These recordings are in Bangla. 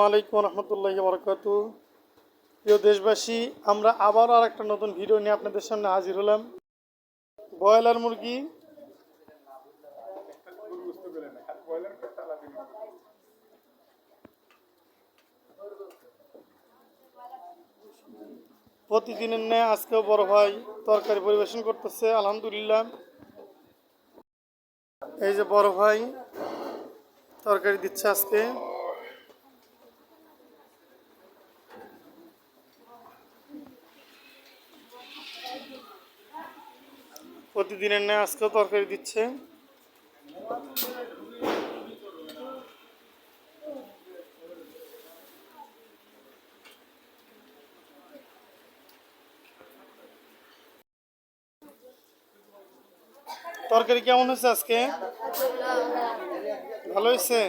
আলাইকুম রহমতুল্লাহি বারাকাতু। প্রিয় দেশবাসী, আমরা আবার আর একটা নতুন ভিডিও নিয়ে আপনাদের সামনে হাজির হলাম। ব্রয়লার মুরগি প্রতিদিনের ন্যায় আজকেও বড় ভাই তরকারি পরিবেশন করতেছে। আলহামদুলিল্লাহ, এই যে বড় ভাই তরকারি দিচ্ছে আজকে। প্রতিদিনের ন্যায় আজকেও তরকারি দিচ্ছে। তরকারি কেমন হয়েছে আজকে? ভালো হয়েছে।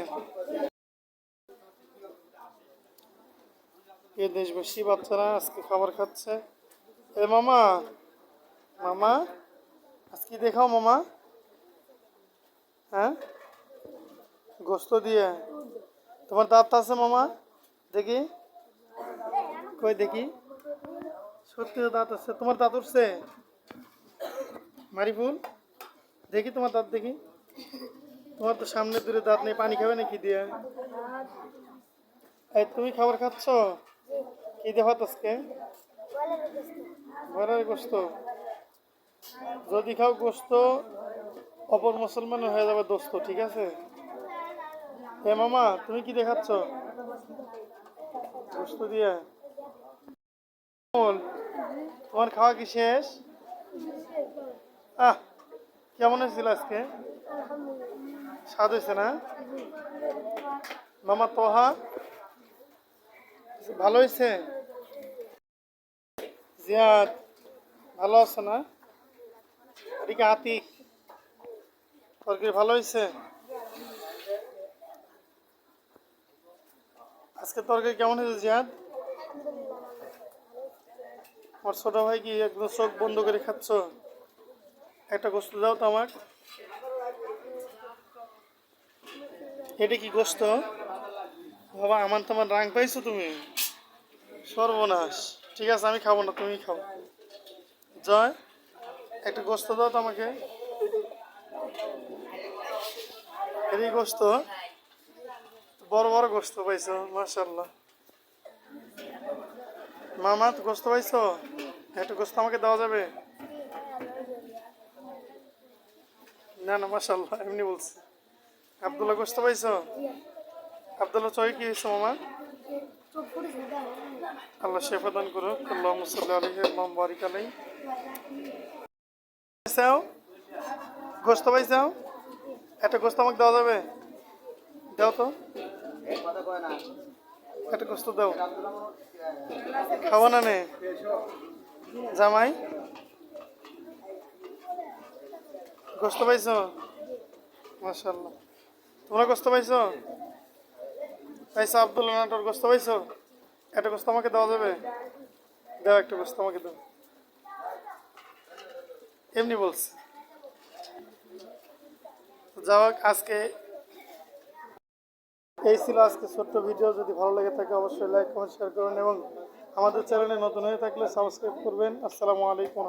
এই দেশবাসী বাচ্চারা আজকে খাবার খাচ্ছে। এ মামা, মামা আজকে দেখাও মামা। হ্যাঁ, গোস্ত দিয়ে। তোমার দাঁত আছে মামা? দেখি, কই দেখি। সত্যি দাঁত আছে? তোমার দাঁত উঠছে মারিফুল? দেখি তোমার দাঁত দেখি। তোমার তো সামনে দূরে দাঁত নেই, পানি খাবে নাকি দিয়ে? এই তুমি খাবার খাচ্ছ? কি দেখাত আজকে? ঘরের গোস্ত। যদি খাও গোস্ত অপর মুসলমান হয়ে যাবে দোস্ত, ঠিক আছে? হে মামা, তুমি কি দেখাচ্ছ? গোস্ত দিয়ে। তোমার খাওয়া কি শেষ? আহ, কেমন হয়েছিল আজকে? স্বাদ হয়েছে না মামা? তোহা ভালো হয়েছে? জিয়াদ ভালো আছে না? এদিকে আতিক, তরকারি ভালো হয়েছে? আজকে তরকারি কেমন হয়েছে জিয়াদ? আমার ছোট ভাই কি একদম চোখ বন্ধ করে খাচ্ছ? একটা গোস্ত দাও তো আমার। এটা কি গোস্ত বাবা? আমার তোমার রাং পাইছো তুমি? সর্বনাশ। ঠিক আছে, আমি খাবো না, তুমি খাও। জয়, একটা গোস্ত দাও তো আমাকে। এরই গোস্ত? বড় বড় গোস্ত পাইছো, মাশাআল্লাহ। মামা তো গোস্ত পাইছো? একটা গোস্ত আমাকে দেওয়া যাবে? না না, মাশাআল্লাহ, এমনি বলছি। আব্দুল্লাহ গোস্ত পাইছো? আব্দুল্লাহ চয় কি হয়েছে মামা? আল্লাহ শেফা দান করুক। আল্লাহুম্মা সাল্লি আলাইহি ওয়া বারিক আলাইহি। পাইছাও? গোস্ত পাইছাও? একটা গোস্ত আমাকে দেওয়া যাবে? দাও তো, একটা গোস্ত দাও। খাবো না নে জামাই? গোস্ত পাইছো? মাশাআল্লাহ। তোমরা গোস্ত পাইছো? পাইছো? আব্দুল্লাহ নাটোর গোস্ত পাইছো? একটা গোস্ত আমাকে দেওয়া যাবে? দাও, একটা গোস্ত আমাকে দাও। এমনি বলছি। যাও, আজকে এই ছিল আজকে ছোট্ট ভিডিও। যদি ভালো লেগে থাকে অবশ্যই লাইক কমেন্ট শেয়ার করবেন এবং আমাদের চ্যানেলে নতুন হয়ে থাকলে সাবস্ক্রাইব করবেন। আসসালামু আলাইকুম।